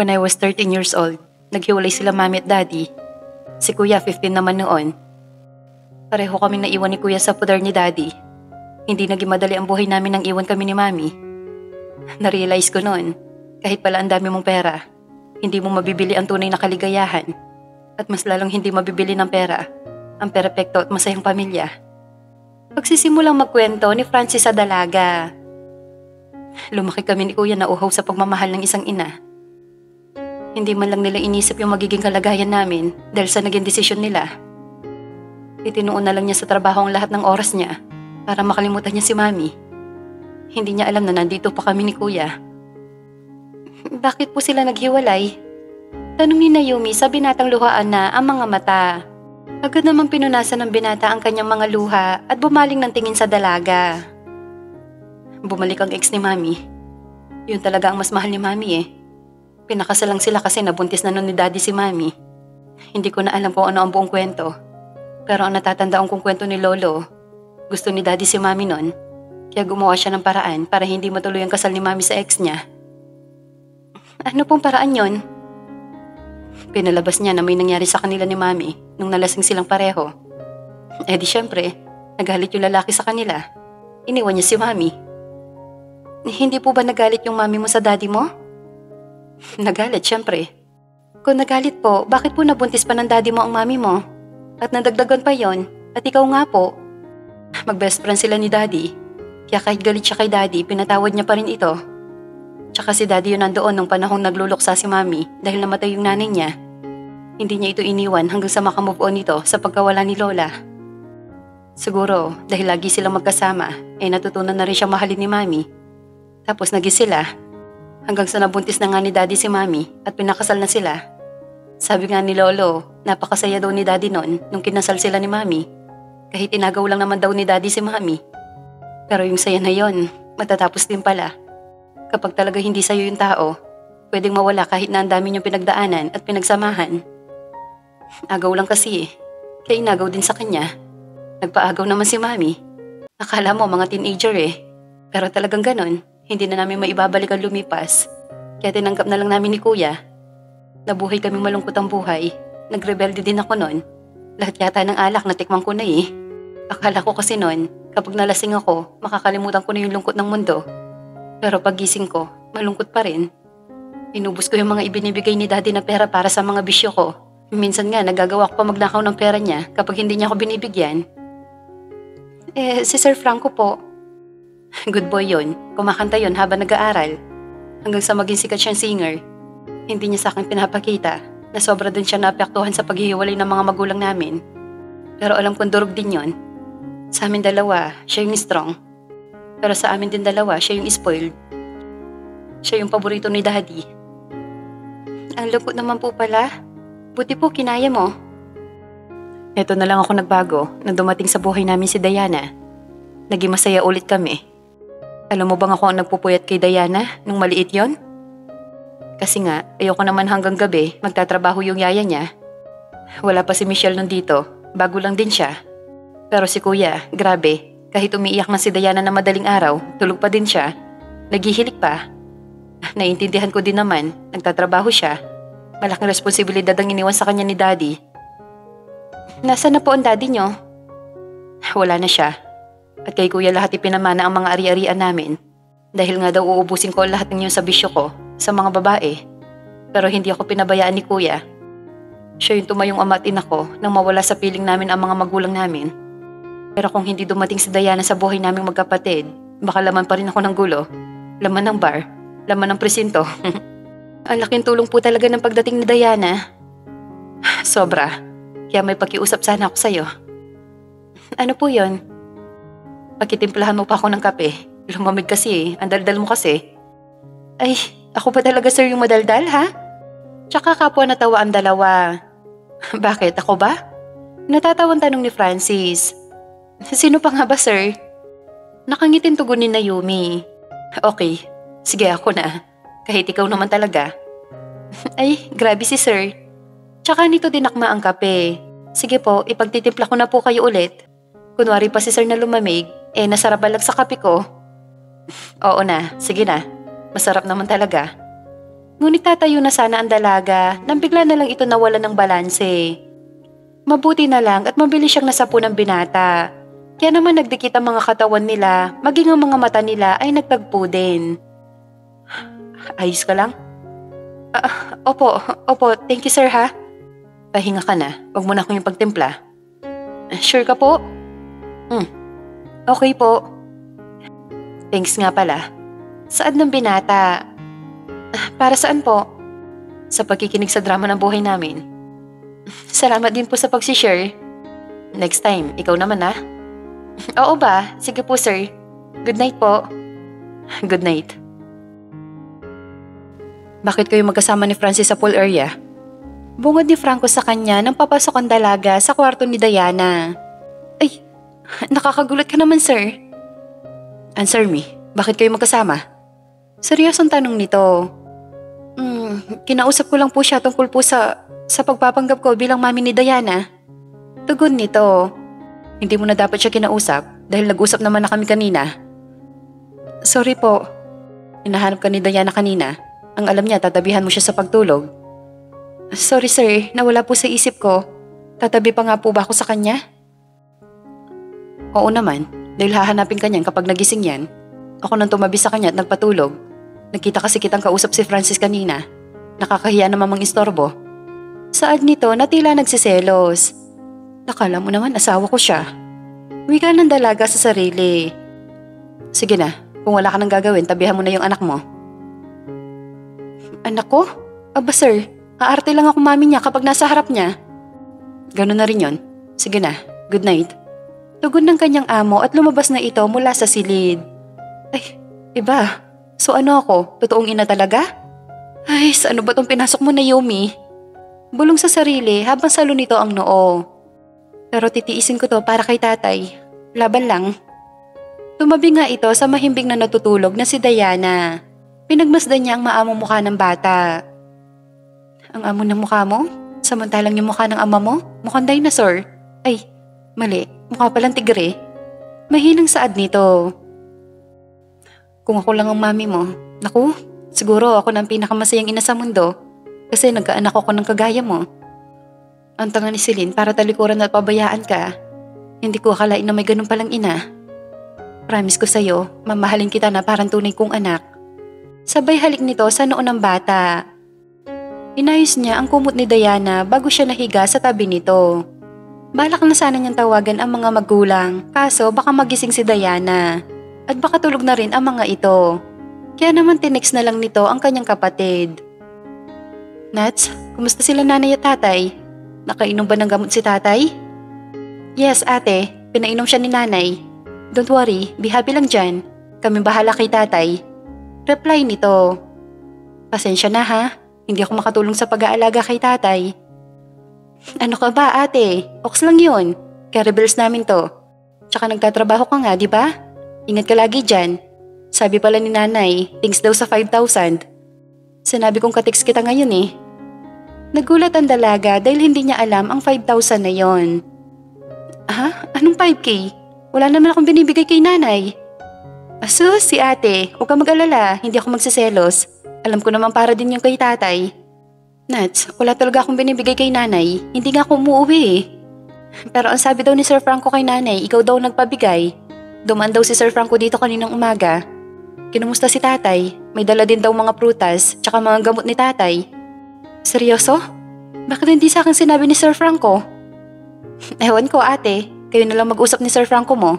When I was 13 years old, naghiwalay sila mami at daddy. Si kuya 15 naman noon. Pareho kaming naiwan ni kuya sa poder ni daddy. Hindi naging madali ang buhay namin nang iwan kami ni mami. Narealize ko noon, kahit pala ang dami mong pera, hindi mo mabibili ang tunay na kaligayahan. At mas lalong hindi mabibili ng pera ang perpekto at masayang pamilya. Pagsisimulang magkwento ni Francis sa dalaga. Lumaki kami ni kuya na uhaw sa pagmamahal ng isang ina. Hindi man lang nila inisip yung magiging kalagayan namin dahil sa naging desisyon nila. Itinuon na lang niya sa trabaho ang lahat ng oras niya para makalimutan niya si mami. Hindi niya alam na nandito pa kami ni kuya. Bakit po sila naghiwalay? Tanong ni Naomi sa binatang luhaan na ang mga mata. Agad namang pinunasan ng binata ang kanyang mga luha at bumaling ng tingin sa dalaga. Bumalik ang ex ni mami. Yun talaga ang mas mahal ni mami eh. Pinakasalang sila kasi nabuntis na nun ni daddy si mami. Hindi ko na alam kung ano ang buong kwento. Pero ang natatandaan kong kwento ni lolo, gusto ni daddy si mami nun. Kaya gumawa siya ng paraan para hindi matuloy ang kasal ni mami sa ex niya. Ano pong paraan yon? Pinalabas niya na may nangyari sa kanila ni mami nung nalasing silang pareho. Eh di syempre, nagalit yung lalaki sa kanila. Iniwan niya si mami. Hindi po ba nagalit yung mami mo sa daddy mo? Nagalit, syempre. Kung nagalit po, bakit po nabuntis pa ng daddy mo ang mami mo? At nadagdagan pa yon, at ikaw nga po. Mag-best friend sila ni daddy. Kaya kahit galit siya kay daddy, pinatawad niya pa rin ito. Tsaka si daddy yun nandoon nung panahong nagluluksa si mami dahil namatay yung nanay niya. Hindi niya ito iniwan hanggang sa makamove on ito sa pagkawala ni lola. Siguro, dahil lagi silang magkasama, natutunan na rin siya mahalin ni mami. Tapos naging sila. Hanggang sa nabuntis na nga ni daddy si mami at pinakasal na sila. Sabi nga ni lolo, napakasaya daw ni daddy noon nung kinasal sila ni mami. Kahit inagaw lang naman daw ni daddy si mami. Pero yung saya na yon, matatapos din pala. Kapag talaga hindi sayo yung tao, pwedeng mawala kahit na ang dami niyong pinagdaanan at pinagsamahan. Agaw lang kasi kaya inagaw din sa kanya. Nagpaagaw naman si mami. Akala mo mga teenager Pero talagang ganon. Hindi na namin maibabalik ang lumipas. Kaya tinanggap na lang namin ni kuya. Nabuhay kaming malungkot ang buhay. Nagrebelde din ako noon. Lahat yata ng alak natikman ko na Akala ko kasi noon, kapag nalasing ako, makakalimutan ko na yung lungkot ng mundo. Pero pagising ko, malungkot pa rin. Inubos ko yung mga ibinibigay ni daddy na pera para sa mga bisyo ko. Minsan nga, nagagawa ko pa magnakaw ng pera niya kapag hindi niya ako binibigyan. Si Sir Franco po. Good boy yun. Kumakanta yun habang nag-aaral. Hanggang sa maging sikat siyang singer. Hindi niya sa akin pinapakita na sobra din siya naapektuhan sa paghihiwalay ng mga magulang namin. Pero alam kong durog din yun. Sa amin dalawa, siya yung strong. Pero sa amin din dalawa, siya yung spoiled. Siya yung paborito ni daddy. Ang lungkot naman po pala. Buti po kinaya mo. Eto na lang ako nagbago nang dumating sa buhay namin si Diana. Naging masaya ulit kami. Alam mo bang ako ang nagpupuyat kay Diana nung maliit yon? Kasi nga, ayoko naman hanggang gabi magtatrabaho yung yaya niya. Wala pa si Michelle nandito, bago lang din siya. Pero si kuya, grabe, kahit umiiyak na si Diana na madaling araw, tulog pa din siya. Naghihilik pa. Naiintindihan ko din naman, nagtatrabaho siya. Malaking responsibilidad ang iniwan sa kanya ni daddy. Nasaan na po ang daddy niyo? Wala na siya. At kay kuya lahat ipinamana ang mga ari-arian namin. Dahil nga daw uubusin ko lahat ng yun sa bisyo ko, sa mga babae. Pero hindi ako pinabayaan ni kuya. Siya yung tumayong ama at ina ko nang mawala sa piling namin ang mga magulang namin. Pero kung hindi dumating si Diana sa buhay naming magkapatid, baka laman pa rin ako ng gulo. Laman ng bar, laman ng presinto. Ang laking tulong po talaga ng pagdating ni Diana. Sobra. Kaya may pakiusap sana ako sa'yo. Ano po yon? Pakitimplahan mo pa ako ng kape. Lumamig kasi ang daldal mo kasi. Ay, ako ba talaga sir yung madaldal ha? Tsaka kapwa natawa ang dalawa. Bakit, ako ba? Natatawang tanong ni Francis. Sino pa nga ba sir? Nakangitin tugon ni Naomi. Okay, sige ako na. Kahit ikaw naman talaga. Ay, grabe si sir. Tsaka nito dinakma ang kape. Sige po, ipagtitimpla ko na po kayo ulit. Kunwari pa si sir na lumamig, nasarap balag sa kape ko. Oo na, sige na. Masarap naman talaga. Ngunit tatayo na sana ang dalaga nang bigla na lang ito nawala ng balanse. Mabuti na lang at mabilis siyang nasapo ng binata. Kaya naman nagdikit ang mga katawan nila, maging ang mga mata nila ay nagtagpo din. Ayos ka lang? Opo, thank you sir ha. Pahinga ka na, wag mo na akong yung pagtimpla. Sure ka po? Okay po. Thanks nga pala. Saan ng binata? Para saan po? Sa pagkikinig sa drama ng buhay namin. Salamat din po sa pagsishare. Next time, ikaw naman ha? Oo ba? Sige po sir. Good night po. Good night. Bakit kayo magkasama ni Francis sa pool area? Bungad ni Franco sa kanya nang papasok ang dalaga sa kwarto ni Diana. Ay, nakakagulat ka naman sir. Answer me, bakit kayo magkasama? Seryosong tanong nito. Kinausap ko lang po siya tungkol po sa pagpapanggap ko bilang mami ni Diana. Tugon nito. Hindi mo na dapat siya kinausap dahil nag-usap naman na kami kanina. Sorry po. Hinahanap ka ni Diana kanina. Ang alam niya tatabihan mo siya sa pagtulog. Sorry sir, nawala po sa isip ko. Tatabi pa nga po ba ako sa kanya? Oo naman, dahil hahanapin ka niyan kapag nagising yan. Ako nang tumabi sa kanya at nagpatulog. Nagkita kasi kitang kausap si Francis kanina. Nakakahiya naman mang istorbo. Saad nito na tila nagsiselos. Nakala mo naman asawa ko siya. Wika ng dalaga sa sarili. Sige na, kung wala ka nang gagawin, tabihan mo na yung anak mo. Anak ko? Aba sir, aarte lang ako mami niya kapag nasa harap niya. Ganun na rin yon. Sige na, good night. Tugon ng kanyang amo at lumabas na ito mula sa silid. Ay, iba. So ano ako, totoong ina talaga? Ay, sa ano ba tong pinasok mo na Yumi? Bulong sa sarili habang salo nito ang noo. Pero titiisin ko to para kay tatay. Laban lang. Tumabi nga ito sa mahimbing na natutulog na si Diana. Pinagmasdan niya ang maamong mukha ng bata. Ang amo ng mukha mo? Samantalang yung mukha ng ama mo? Mukhang dinosaur. Ay, mali. Mukha palang tigre. Mahinang saad nito. Kung ako lang ang mami mo, naku, siguro ako na ang pinakamasayang ina sa mundo kasi nagkaanak ako ng kagaya mo. Ang tanga ni Celine para talikuran at pabayaan ka. Hindi ko akalain na may ganun palang ina. Promise ko sa'yo, mamahalin kita na parang tunay kong anak. Sabay halik nito sa noo ng bata. Inayos niya ang kumot ni Diana bago siya nahiga sa tabi nito. Balak na sana niyang tawagan ang mga magulang, kaso baka magising si Diana. At baka tulog na rin ang mga ito. Kaya naman tinext na lang nito ang kanyang kapatid. Nats, kumusta sila nanay at tatay? Nakainom ba ng gamot si tatay? Yes ate, pinainom siya ni nanay. Don't worry, be happy lang dyan. Kami bahala kay tatay. Reply nito. Pasensya na ha, hindi ako makatulong sa pag-aalaga kay tatay. Ano ka ba ate? Ox lang yun. Caribels namin to. Tsaka nagtatrabaho ka nga, di ba? Ingat ka lagi dyan. Sabi pala ni nanay, thanks daw sa 5,000. Sinabi kong kateks kita ngayon eh. Nagulat ang dalaga dahil hindi niya alam ang 5,000 na yon. Ha? Anong 5K? Wala naman akong binibigay kay nanay. Asus, si ate, huwag ka mag-alala, hindi ako magsiselos. Alam ko naman para din yung kay tatay. Nats, wala talaga akong binibigay kay nanay, hindi nga ako umuwi eh. Pero ang sabi daw ni Sir Franco kay nanay, ikaw daw nagpabigay. Dumaan daw si Sir Franco dito kaninang umaga. Kinumusta si tatay, may dala din daw mga prutas, tsaka mga gamot ni tatay. Seryoso? Bakit hindi sa akin sinabi ni Sir Franco? Ewan ko ate, kayo na lang mag-usap ni Sir Franco mo.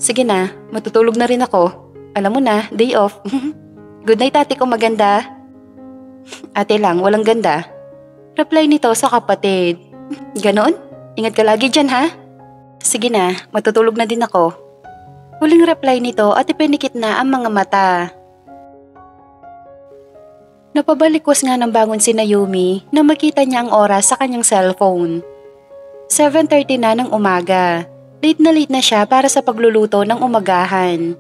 Sige na, matutulog na rin ako. Alam mo na, day off. Good night ate kung maganda. Ate lang, walang ganda. Reply nito sa kapatid. Ganon? Ingat ka lagi dyan ha? Sige na, matutulog na din ako. Huling reply nito at ipinikit na ang mga mata. Napabalikwas nga ng bangon si Naomi nang makita niya ang oras sa kanyang cellphone. 7:30 na ng umaga. Late na siya para sa pagluluto ng umagahan.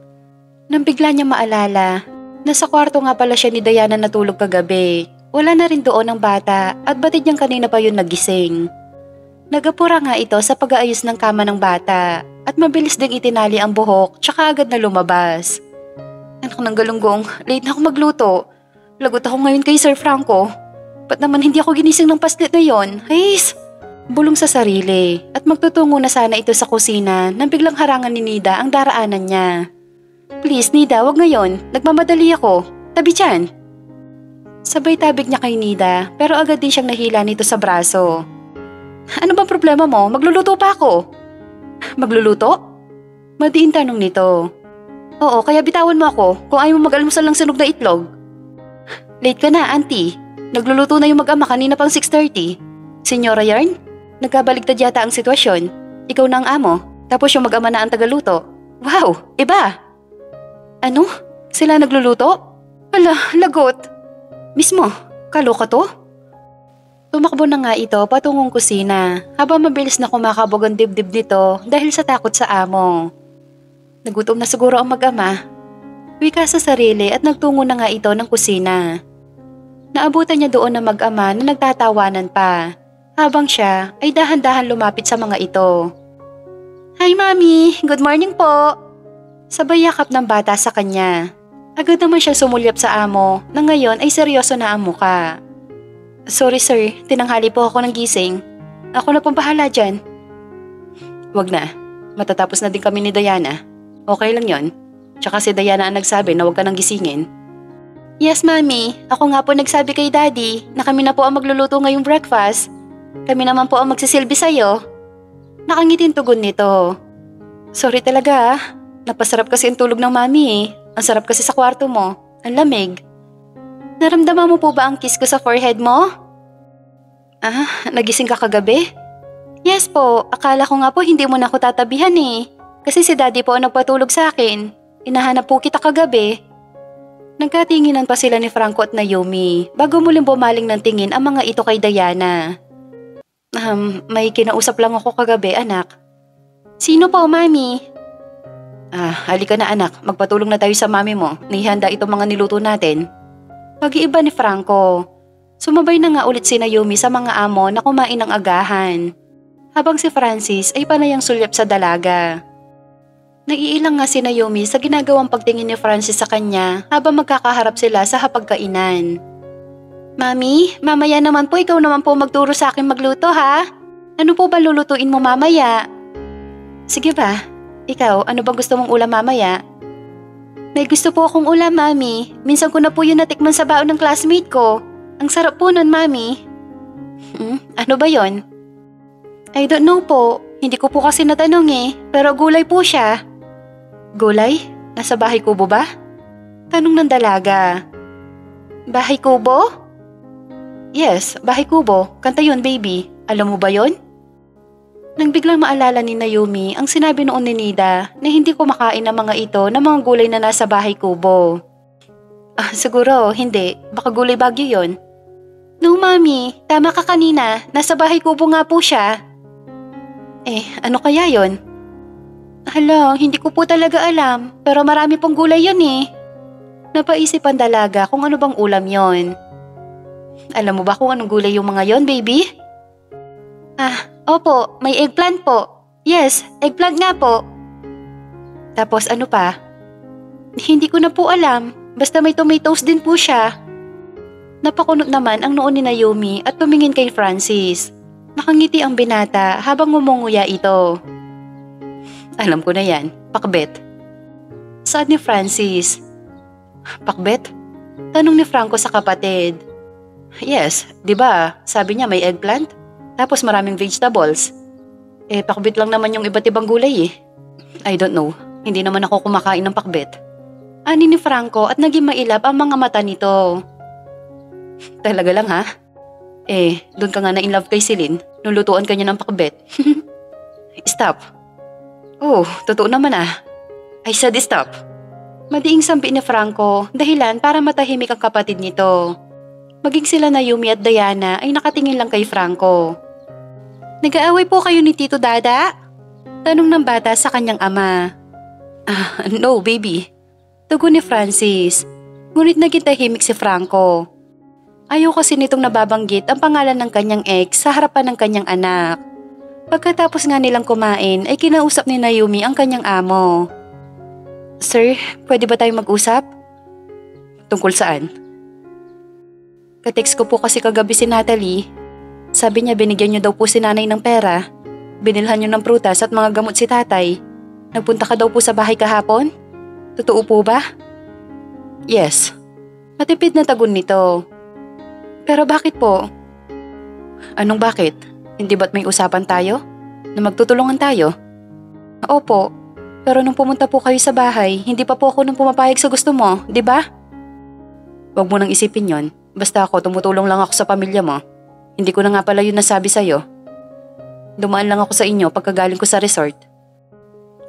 Nang bigla niya maalala, nasa kwarto nga pala siya ni Diana natulog kagabi. Wala na rin doon ang bata at batid niyang kanina pa yun nagising. Nagapura nga ito sa pag-aayos ng kama ng bata at mabilis ding itinali ang buhok tsaka agad na lumabas. Anak ng galunggong, late na ako magluto. Lagot ako ngayon kay Sir Franco. Ba't naman hindi ako ginising ng paslit na yon? Hays! Bulong sa sarili at magtutungo na sana ito sa kusina nang biglang harangan ni Nida ang daraanan niya. Please Nida, wag ngayon. Nagmamadali ako. Tabi dyan. Sabay tabig niya kay Nida pero agad din siyang nahila nito sa braso. Ano bang problema mo? Magluluto pa ako. Magluluto? Madiin tanong nito. Oo, kaya bitawan mo ako kung ayaw mo mag-almusal ng sunog na itlog. Late ka na, auntie. Nagluluto na yung mag-ama kanina pang 6:30. Senyora Yarn, nagkabaligtad yata ang sitwasyon. Ikaw na ang amo, tapos yung mag-ama na ang tagaluto. Wow, iba! Ano? Sila nagluluto? Ala, lagot. Mismo, kaloka to? Tumakbo na nga ito patungong kusina habang mabilis na kumakabog ang dibdib nito dahil sa takot sa amo. Nagutom na siguro ang mag-ama. Wika sa sarili at nagtungo na nga ito ng kusina. Naabutan niya doon ang mag-ama na nagtatawanan pa habang siya ay dahan-dahan lumapit sa mga ito. Hi Mami, good morning po. Sabay yakap ng bata sa kanya. Agad naman siyang sumulyap sa amo na ngayon ay seryoso na ang muka. Sorry sir, tinanghali po ako ng gising. Ako na pong bahala dyan. Wag na, matatapos na din kami ni Diana. Okay lang yon. Tsaka si Diana ang nagsabi na wag ka nang gisingin. Yes mami, ako nga po nagsabi kay daddy na kami na po ang magluluto ngayong breakfast. Kami naman po ang magsisilbi sa'yo. Nakangitin tugon nito. Sorry talaga ah. Napasarap kasi ang tulog ng mami eh. Ang sarap kasi sa kwarto mo. Ang lamig. Naramdaman mo po ba ang kiss ko sa forehead mo? Ah, nagising ka kagabi? Yes po, akala ko nga po hindi mo na ako tatabihan eh. Kasi si daddy po ang nagpatulog sa akin. Hinahanap po kita kagabi. Nagkatinginan pa sila ni Franco at Naomi bago muling bumaling ng tingin ang mga ito kay Diana. May kinausap lang ako kagabi anak. Sino po mami? Halika na anak, magpatulong na tayo sa mami mo. Nihanda itong mga niluto natin. Pag-iiba ni Franco. Sumabay na nga ulit si Naomi sa mga amo na kumain ng agahan. Habang si Francis ay panayang sulyap sa dalaga. Naiilang nga si Naomi sa ginagawang pagtingin ni Francis sa kanya habang magkakaharap sila sa hapagkainan. Mami, mamaya naman po ikaw naman po magturo sa akin magluto ha? Ano po ba lulutuin mo mamaya? Sige ba, ikaw ano bang gusto mong ulam mamaya? May gusto po akong ulam mami, minsan ko na po yun natikman sa baon ng classmate ko. Ang sarap po nun mami. Ano ba yon? I don't know po, hindi ko po kasi natanong eh, pero gulay po siya. Gulay? Nasa bahay kubo ba? Tanong ng dalaga. Bahay kubo? Yes, bahay kubo. Kanta yun, baby. Alam mo ba yon? Nang biglang maalala ni Naomi ang sinabi noon ni Nida na hindi kumakain ang mga ito ng mga gulay na nasa bahay kubo. Siguro, hindi. Baka gulay bagyo yon. No, mami. Tama ka kanina. Nasa bahay kubo nga po siya. Ano kaya yon? Hala, hindi ko po talaga alam, pero marami pong gulay yun eh. Napaisip ang dalaga kung ano bang ulam yon. Alam mo ba kung anong gulay yung mga yon, baby? Opo, may eggplant po. Yes, eggplant nga po. Tapos ano pa? Hindi ko na po alam, basta may tomatoes din po siya. Napakunot naman ang noon ni Naomi at tumingin kay Francis. Nakangiti ang binata habang ngumunguya ito. Alam ko na yan, pakbet. Saad ni Francis. Pakbet? Tanong ni Franco sa kapatid. Yes, di ba? Sabi niya may eggplant, tapos maraming vegetables. Pakbet lang naman yung iba't ibang gulay eh. I don't know, hindi naman ako kumakain ng pakbet. Ani ni Franco at naging mailap ang mga mata nito. Talaga lang ha? Doon ka nga na in love kay Celine, nulutuan ka niya ng pakbet. Stop. Oh, totoo naman ah. I said stop. Madiing sambi ni Franco, dahilan para matahimik ang kapatid nito. Maging sila Naomi at Diana ay nakatingin lang kay Franco. Nag-aaway po kayo ni Tito Dada? Tanong ng bata sa kanyang ama. No baby. Tugon ni Francis. Ngunit naging tahimik si Franco. Ayaw kasi nitong nababanggit ang pangalan ng kanyang ex sa harapan ng kanyang anak. Pagkatapos nga nilang kumain ay kinausap ni Naomi ang kanyang amo. Sir, pwede ba tayong mag-usap? Tungkol saan? Katext ko po kasi kagabi si Natalie. Sabi niya binigyan niyo daw po si nanay ng pera. Binilhan niyo ng prutas at mga gamot si tatay. Nagpunta ka daw po sa bahay kahapon? Totoo po ba? Yes. Matipid na tagon nito. Pero bakit po? Anong bakit? Hindi ba't may usapan tayo? Na magtutulungan tayo? Opo. Pero nung pumunta po kayo sa bahay, hindi pa po ako nung pumapayag sa gusto mo, di ba? Huwag mo nang isipin yon. Basta ako, tumutulong lang ako sa pamilya mo. Hindi ko na nga pala yun nasabi sa'yo. Dumaan lang ako sa inyo pagkagaling ko sa resort.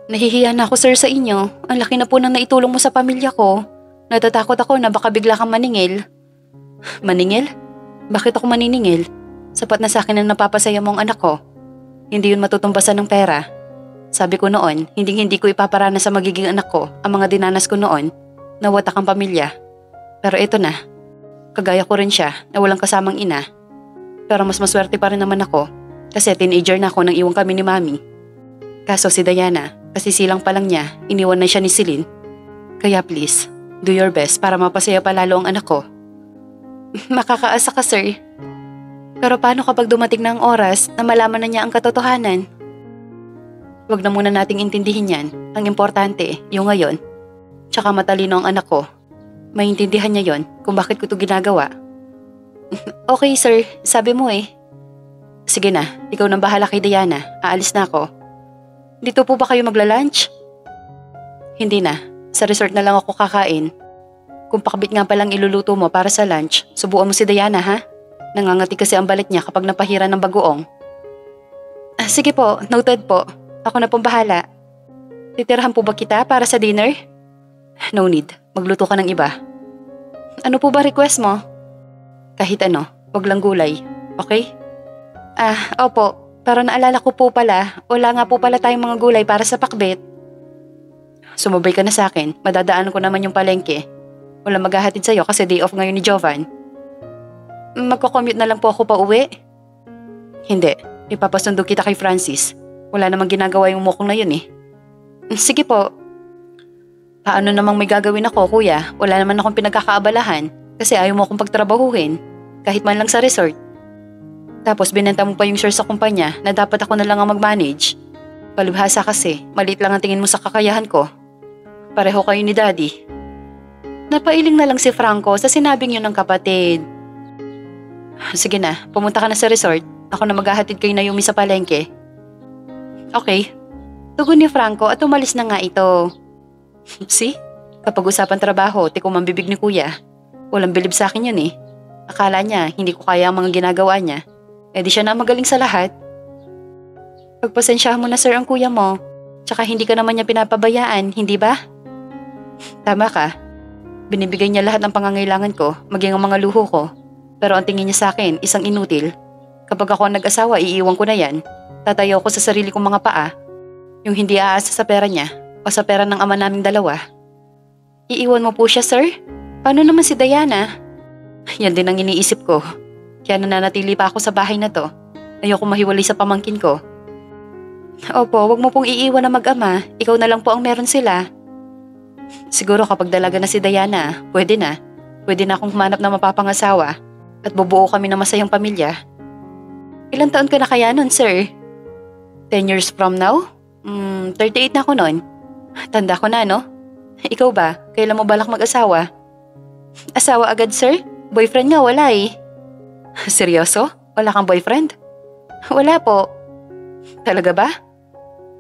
Nahihiya na ako sir sa inyo. Ang laki na po nang naitulong mo sa pamilya ko. Natatakot ako na baka bigla kang maningil. Maningil? Bakit ako maniningil? Sapat na sa akin ang napapasaya mo ang anak ko. Hindi yun matutumbasan ng pera. Sabi ko noon, hindi ko ipaparana sa magiging anak ko ang mga dinanas ko noon na watak ang pamilya. Pero ito na. Kagaya ko rin siya na walang kasamang ina. Pero mas maswerte pa rin naman ako kasi teenager na ako nang iwan kami ni Mami. Kaso si Diana, kasi silang pa lang niya, iniwan na siya ni Celine. Kaya please, do your best para mapasaya pa lalo ang anak ko. Makakaasa ka sir. Pero paano kapag dumating na ang oras na malaman na niya ang katotohanan? Huwag na muna nating intindihin yan. Ang importante, yung ngayon. Tsaka matalino ang anak ko. Maintindihan niya yon kung bakit ko ito ginagawa. Okay sir, sabi mo eh. Sige na, ikaw nang bahala kay Diana. Aalis na ako. Dito po ba kayo magla-lunch? Hindi na, sa resort na lang ako kakain. Kung pakbit nga palang iluluto mo para sa lunch, subuan mo si Diana ha? Nangangati kasi ang balit niya kapag napahira ng bagoong. Sige po, noted po. Ako na pong bahala. Titirahan po ba kita para sa dinner? No need. Magluto ka ng iba. Ano po ba request mo? Kahit ano, wag lang gulay. Okay? Opo. Pero naalala ko po pala, wala nga po pala tayong mga gulay para sa pakbet. Sumabay ka na sa akin. Madadaanan ko naman yung palengke. Wala maghahatid sa'yo kasi day off ngayon ni Jovan. Magko-commute na lang po ako pa uwi? Hindi. Ipapasundo kita kay Francis. Wala namang ginagawa yung mukong na yun eh. Sige po. Paano namang may gagawin ako, kuya? Wala naman akong pinagkakaabalahan kasi ayaw mo akong pagtrabahuhin, kahit man lang sa resort. Tapos binenta mo pa yung share sa kumpanya na dapat ako na lang ang mag-manage. Palibhasa kasi, maliit lang ang tingin mo sa kakayahan ko. Pareho kayo ni Daddy. Napailing na lang si Franco sa sinabing yun ng kapatid. Sige na, pumunta ka na sa resort. Ako na maghahatid kay Naomi sa palengke. Okay. Tugon ni Franco at umalis na nga ito. See? Kapag usapan trabaho, tikong ang bibig ni kuya. Walang bilib sa akin yun eh. Akala niya, hindi ko kaya ang mga ginagawa niya. Eh di siya na magaling sa lahat. Pagpasensyahan mo na sir ang kuya mo. Tsaka hindi ka naman niya pinapabayaan, hindi ba? Tama ka. Binibigay niya lahat ng pangangailangan ko, maging ang mga luho ko. Pero ang tingin niya sa akin, isang inutil. Kapag ako ang nag-asawa, iiwan ko na yan. Tatayo ko sa sarili kong mga paa. Yung hindi aasa sa pera niya o sa pera ng ama naming dalawa. Iiwan mo po siya, sir? Paano naman si Diana? Yan din ang iniisip ko. Kaya nananatili pa ako sa bahay na to. Ayoko mahiwalay sa pamangkin ko. Opo, wag mo pong iiwan na mag-ama. Ikaw na lang po ang meron sila. Siguro kapag dalaga na si Diana, pwede na. Pwede na akong humanap na mapapangasawa at bubuo kami ng masayang pamilya. Ilang taon ka na kaya nun, sir? 10 years from now? 38 na ako nun. Tanda ko na, no? Ikaw ba? Kailan mo balak mag-asawa? Asawa agad, sir? Boyfriend nga, wala eh. Seryoso? Wala kang boyfriend? Wala po. Talaga ba?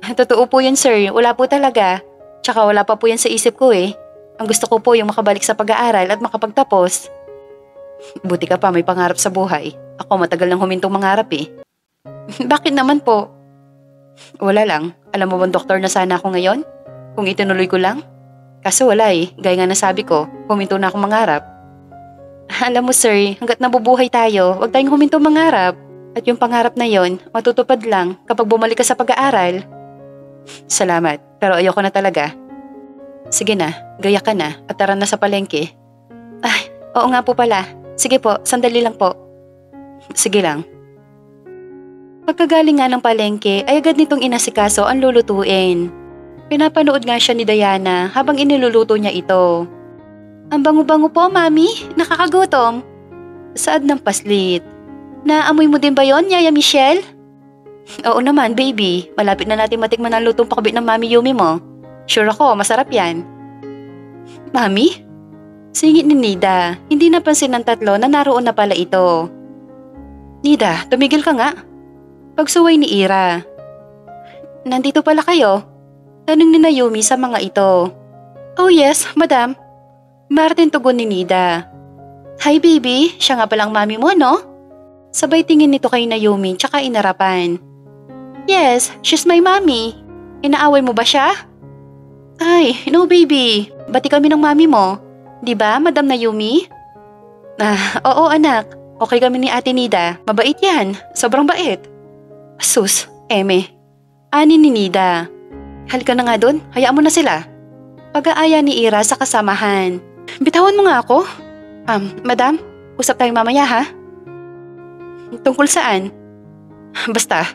Totoo po yun, sir. Wala po talaga. Tsaka wala pa po yan sa isip ko eh. Ang gusto ko po yung makabalik sa pag-aaral at makapagtapos. Buti ka pa may pangarap sa buhay. Ako matagal nang humintong mangarap eh. Bakit naman po? Wala lang. Alam mo bang doktor na sana ako ngayon? Kung itinuloy ko lang? Kaso wala eh. Gaya nga nasabi ko, huminto na akong mangarap. Alam mo sir, hanggat nabubuhay tayo, huwag tayong huminto mangarap. At yung pangarap na yon, matutupad lang kapag bumalik ka sa pag-aaral. Salamat, pero ayoko na talaga. Sige na, gaya ka na at tara na sa palengke. Ay, oo nga po pala. Sige po, sandali lang po. Sige lang. Pagkagaling nga ng palengke ay agad nitong inasikaso ang lulutuin. Pinapanood nga siya ni Diana habang iniluluto niya ito. Ang bango-bango po, Mami. Nakakagutom. Saad ng paslit. Naamoy mo din ba yon, Yaya Michelle? Oo naman, baby. Malapit na natin matikman ang lutong pakabit ng Mami Yumi mo. Sure ako, masarap yan. Mami? Singit ni Nida. Hindi napansin ng tatlo na naroon na pala ito. Nida, tumigil ka nga. Pagsuway ni Ira. Nandito pala kayo? Tanong ni Naomi sa mga ito. Oh yes, madam. Martin tugon ni Nida. Hi baby, siya nga palang mami mo, no? Sabay tingin nito kay Naomi tsaka inarapan. Yes, she's my mommy. Inaaway mo ba siya? Ay, no baby. Bati kami ng mami mo. Di ba, Madam Naomi? Oo anak. Okay kami ni Ate Nida. Mabait yan. Sobrang bait. Sus, eme. Ani ni Nida. Halika na nga doon. Hayaan mo na sila. Pag-aaya ni Ira sa kasamahan. Bitawan mo nga ako. Madam, usap tayong mamaya ha? Tungkol saan? Basta,